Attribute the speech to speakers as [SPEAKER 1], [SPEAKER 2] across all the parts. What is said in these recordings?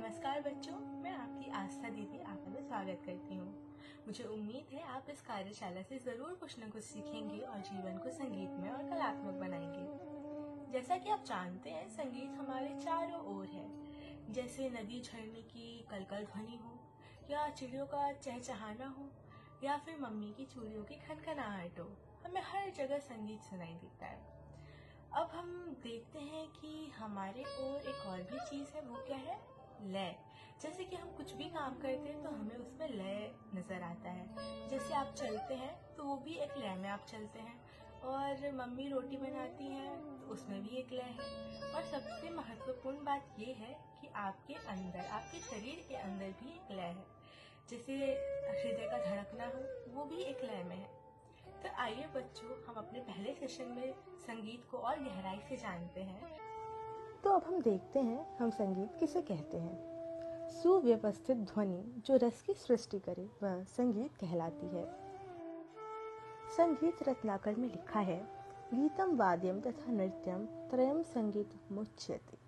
[SPEAKER 1] नमस्कार बच्चों, मैं आपकी आस्था दीदी आपका स्वागत करती हूँ। मुझे उम्मीद है आप इस कार्यशाला से ज़रूर कुछ न कुछ सीखेंगे और जीवन को संगीतमय और कलात्मक बनाएंगे। जैसा कि आप जानते हैं, संगीत हमारे चारों ओर है। जैसे नदी झरने की कलकल ध्वनि हो, या चिड़ियों का चहचहाना हो, या फिर मम्मी की चूड़ियों की खनखनाहट हो, हमें हर जगह संगीत सुनाई देता है। अब हम देखते हैं कि हमारे ओर एक और भी चीज़ है, वो क्या है? लय। जैसे कि हम कुछ भी काम करते हैं तो हमें उसमें लय नज़र आता है। जैसे आप चलते हैं तो वो भी एक लय में आप चलते हैं, और मम्मी रोटी बनाती हैं तो उसमें भी एक लय है। और सबसे महत्वपूर्ण बात ये है कि आपके अंदर, आपके शरीर के अंदर भी एक लय है। जैसे हृदय का धड़कना हो, वो भी एक लय में है। तो आइए बच्चों, हम अपने पहले सेशन में संगीत को और गहराई से जानते हैं।
[SPEAKER 2] तो अब हम देखते हैं हम संगीत किसे कहते हैं। सुव्यवस्थित ध्वनि जो रस की सृष्टि करे वह संगीत कहलाती है। संगीत रत्नाकर में लिखा है, गीतम वाद्यम तथा नृत्यम त्रयम संगीतमुच्यते।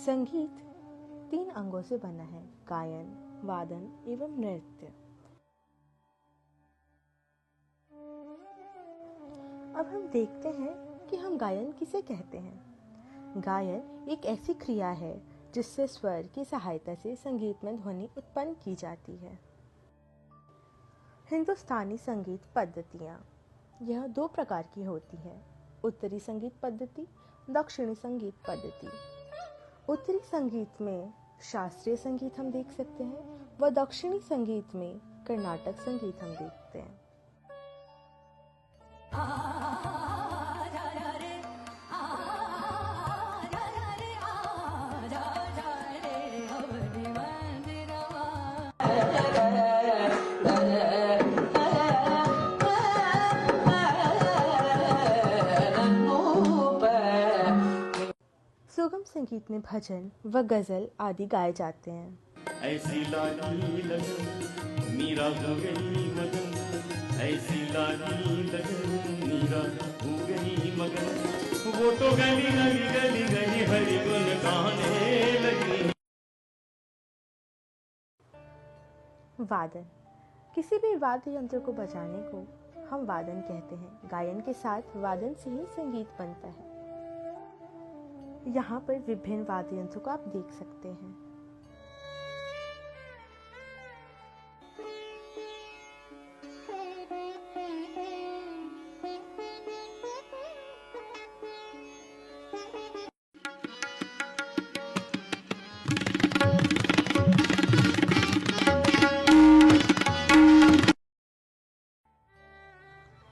[SPEAKER 2] संगीत 3 अंगों से बना है, गायन, वादन एवं नृत्य। अब हम देखते हैं कि हम गायन किसे कहते हैं। गायन एक ऐसी क्रिया है जिससे स्वर की सहायता से संगीत में ध्वनि उत्पन्न की जाती है। हिंदुस्तानी संगीत पद्धतियाँ यह 2 प्रकार की होती है, उत्तरी संगीत पद्धति, दक्षिणी संगीत पद्धति। उत्तरी संगीत में शास्त्रीय संगीत हम देख सकते हैं व दक्षिणी संगीत में कर्नाटक संगीत हम देखते हैं। सुगम संगीत में भजन व गजल आदि गाए जाते हैं।
[SPEAKER 3] ऐसी लागी लगन मीरा हो गई मगन, ऐसी लागी लगन मीरा हो गई मगन, वो तो गली गली गली गली हरि गुण गाने लगी।
[SPEAKER 2] वादन, किसी भी वाद्य यंत्र को बजाने को हम वादन कहते हैं। गायन के साथ वादन से ही संगीत बनता है। यहाँ पर विभिन्न वाद्य यंत्रों को आप देख सकते हैं।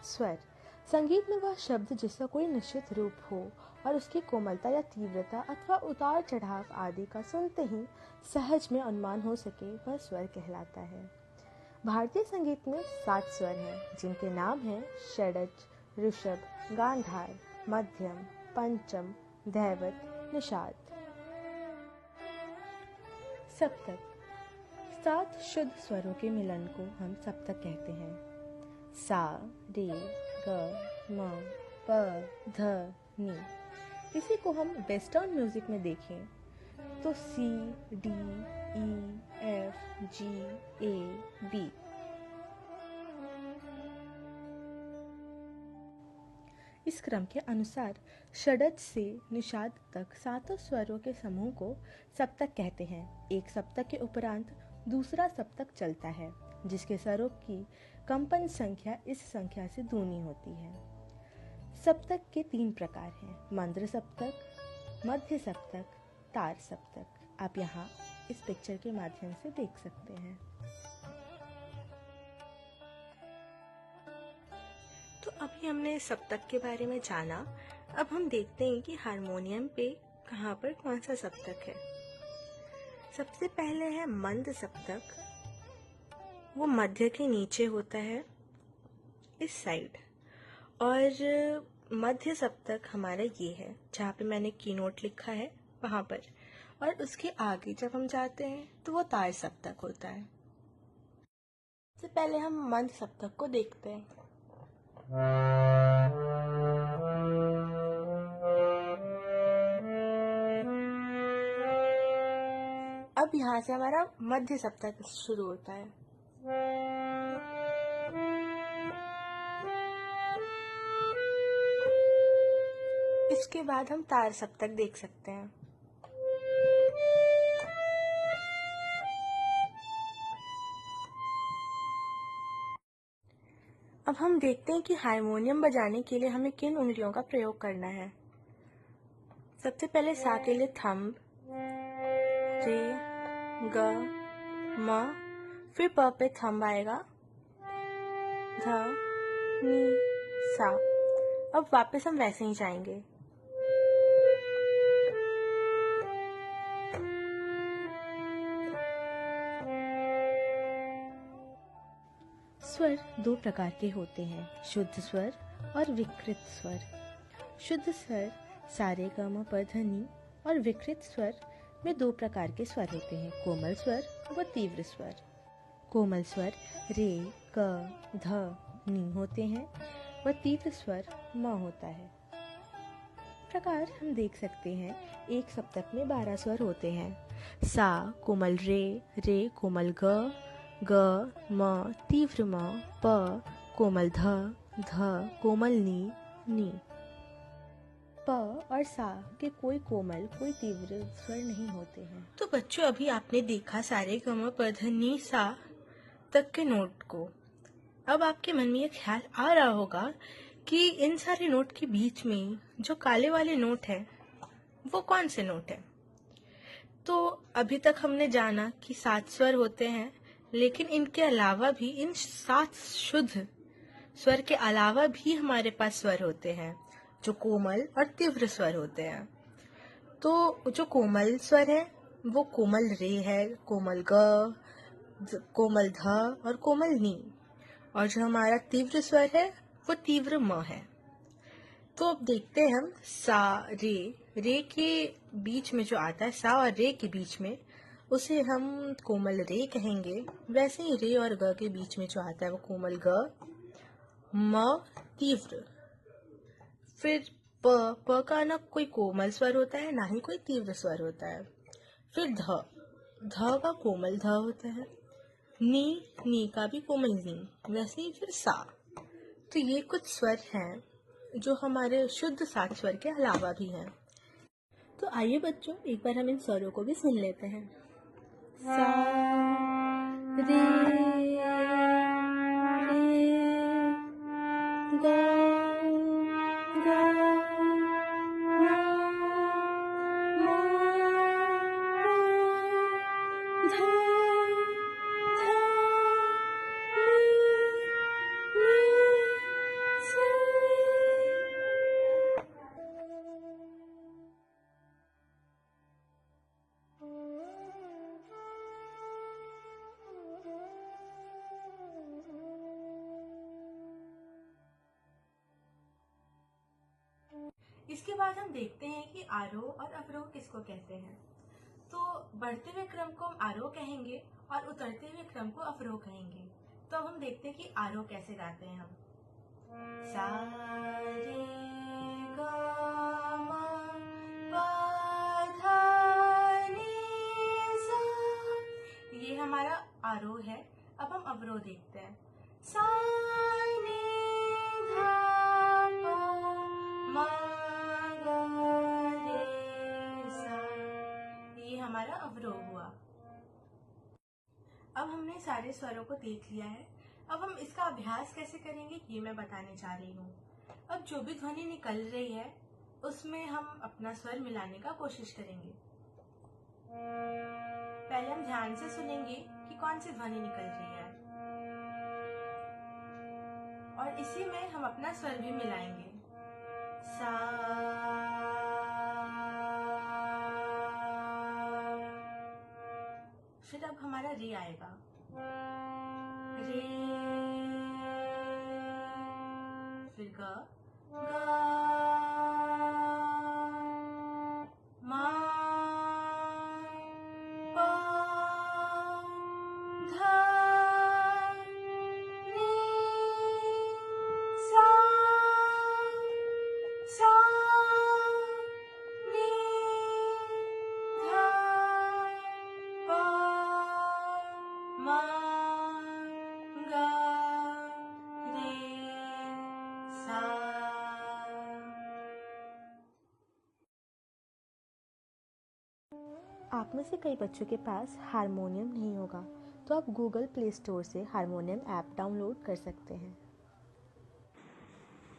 [SPEAKER 2] स्वर, संगीत में वह शब्द जिसका कोई निश्चित रूप हो और उसकी कोमलता या तीव्रता अथवा उतार चढ़ाव आदि का सुनते ही सहज में अनुमान हो सके, वह स्वर कहलाता है। भारतीय संगीत में 7 स्वर हैं, जिनके नाम हैं षडज, ऋषभ, गांधार, मध्यम, पंचम, धैवत, निषाद। सप्तक, 7 शुद्ध स्वरों के मिलन को हम सप्तक कहते हैं। सा, रे, ग, म, प, ध, नी। इसी को हम वेस्टर्न म्यूजिक में देखें तो सी, डी, ई, एफ, जी, ए, बी। इस क्रम के अनुसार षडज से निषाद तक 7 स्वरों के समूह को सप्तक कहते हैं। एक सप्तक के उपरांत दूसरा सप्तक चलता है, जिसके स्वरों की कंपन संख्या इस संख्या से दूनी होती है। सप्तक के 3 प्रकार हैं, मंद्र सप्तक, मध्य सप्तक, तार सप्तक। आप यहाँ इस पिक्चर के माध्यम से देख सकते हैं।
[SPEAKER 1] तो अभी हमने सप्तक के बारे में जाना। अब हम देखते हैं कि हारमोनियम पे कहाँ पर कौन सा सप्तक है। सबसे पहले है मंद सप्तक। वो मध्य के नीचे होता है, इस साइड। और मध्य सप्तक हमारा ये है, जहाँ पे मैंने कीनोट लिखा है वहाँ पर। और उसके आगे जब हम जाते हैं तो वो तार सप्तक होता है। सबसे पहले हम मंद सप्तक को देखते हैं। अब यहाँ से हमारा मध्य सप्तक शुरू होता है। इसके बाद हम तार सप्तक देख सकते हैं। अब हम देखते हैं कि हारमोनियम बजाने के लिए हमें किन उंगलियों का प्रयोग करना है। सबसे पहले सा के लिए थंब, रे, ग, म, फिर प पे थंब आएगा, ध, नी, सा। अब वापस हम वैसे ही जाएंगे।
[SPEAKER 2] स्वर दो प्रकार के होते हैं, शुद्ध स्वर और विकृत स्वर। शुद्ध स्वर सारे ग म प ध नी और विकृत स्वर में दो प्रकार के स्वर होते हैं, कोमल स्वर व तीव्र स्वर। कोमल स्वर रे, ग, ध, नी होते हैं व तीव्र स्वर म होता है। प्रकार हम देख सकते हैं, एक सप्तक में 12 स्वर होते हैं। सा कोमल रे, रे कोमल ग, ग, म, तीव्र म, प, कोमल ध, ध, कोमल नी, नी। प और सा के कोई कोमल कोई तीव्र स्वर नहीं होते हैं।
[SPEAKER 1] तो बच्चों, अभी आपने देखा सारे ग म प ध नी सा तक के नोट को। अब आपके मन में ये ख्याल आ रहा होगा कि इन सारे नोट के बीच में जो काले वाले नोट है वो कौन से नोट है। तो अभी तक हमने जाना कि 7 स्वर होते हैं, लेकिन इनके अलावा भी, इन 7 शुद्ध स्वर के अलावा भी हमारे पास स्वर होते हैं जो कोमल और तीव्र स्वर होते हैं। तो जो कोमल स्वर है वो कोमल रे है, कोमल ग, कोमल ध और कोमल नी। और जो हमारा तीव्र स्वर है वो तीव्र म है। तो अब देखते हैं हम सा रे, रे के बीच में जो आता है, सा और रे के बीच में, उसे हम कोमल रे कहेंगे। वैसे ही रे और ग के बीच में जो आता है वो कोमल ग, म तीव्र। फिर प का ना कोई कोमल स्वर होता है ना ही कोई तीव्र स्वर होता है। फिर ध का कोमल ध होता है। नी का भी कोमल नी। वैसे ही फिर सा। तो ये कुछ स्वर हैं जो हमारे शुद्ध 7 स्वर के अलावा भी हैं। तो आइए बच्चों, एक बार हम इन स्वरों को भी सुन लेते हैं। सा रे ग इसके बाद हम देखते हैं कि आरोह और अवरोह किसको कहते हैं। तो बढ़ते हुए क्रम को हम आरोह कहेंगे और उतरते हुए क्रम को अवरोह कहेंगे। तो अब हम देखते हैं कि आरोह कैसे गाते हैं हम। सा रे ग म प ध नी सा, ये हमारा आरोह है। अब हम अवरोह देखते हैं। सा नी ध प म हमारा अवरोह हुआ। अब हमने सारे स्वरों को देख लिया है। अब हम इसका अभ्यास कैसे करेंगे ये मैं बताने जा रही हूँ। अब जो भी ध्वनि निकल रही है उसमें हम अपना स्वर मिलाने का कोशिश करेंगे। पहले हम ध्यान से सुनेंगे कि कौन सी ध्वनि निकल रही है और इसी में हम अपना स्वर भी मिलाएंगे। सा फिर अब हमारा रे आएगा। रे, फिर ग, मा, पा, धा, नी, सा, सा, नी, धा, पा,
[SPEAKER 2] आप में से कई बच्चों के पास हारमोनियम नहीं होगा, तो आप गूगल प्ले स्टोर से हारमोनियम ऐप डाउनलोड कर सकते हैं।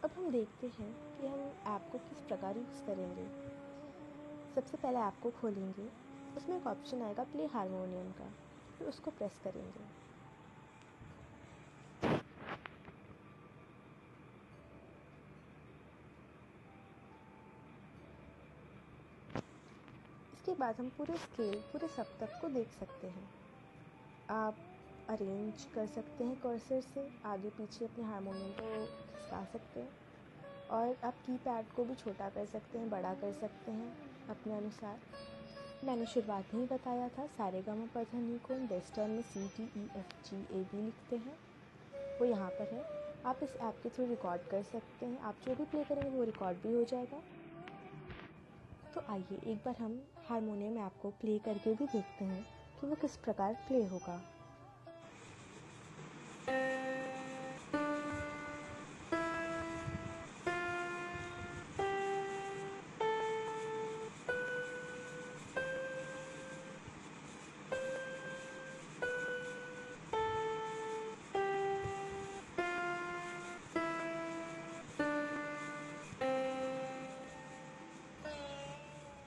[SPEAKER 2] अब हम देखते हैं कि हम ऐप को किस प्रकार यूज़ करेंगे। सबसे पहले ऐप को खोलेंगे, उसमें एक ऑप्शन आएगा प्ले हारमोनियम का, फिर उसको प्रेस करेंगे। इसके बाद हम पूरे स्केल, पूरे सप्तक को देख सकते हैं। आप अरेंज कर सकते हैं कर्सर से, आगे पीछे अपने हारमोनियम को खिसका सकते हैं, और आप कीपैड को भी छोटा कर सकते हैं, बड़ा कर सकते हैं अपने अनुसार। मैंने शुरुआत में ही बताया था, सारेगामापधनी को हम वेस्टर्न में CDEFGAB लिखते हैं, वो यहाँ पर है। आप इस ऐप के थ्रू रिकॉर्ड कर सकते हैं, आप जो भी प्ले करेंगे वो रिकॉर्ड भी हो जाएगा। तो आइए एक बार हम हारमोनियम ऐप को प्ले करके भी देखते हैं कि वो किस प्रकार प्ले होगा।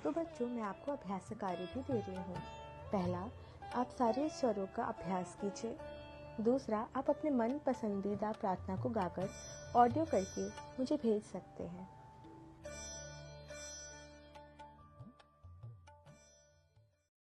[SPEAKER 2] तो बच्चों, मैं आपको अभ्यास कार्य भी दे रही हूँ। पहला, आप सारे स्वरों का अभ्यास कीजिए। दूसरा, आप अपने मन पसंदीदा प्रार्थना को गाकर ऑडियो करके मुझे भेज सकते हैं।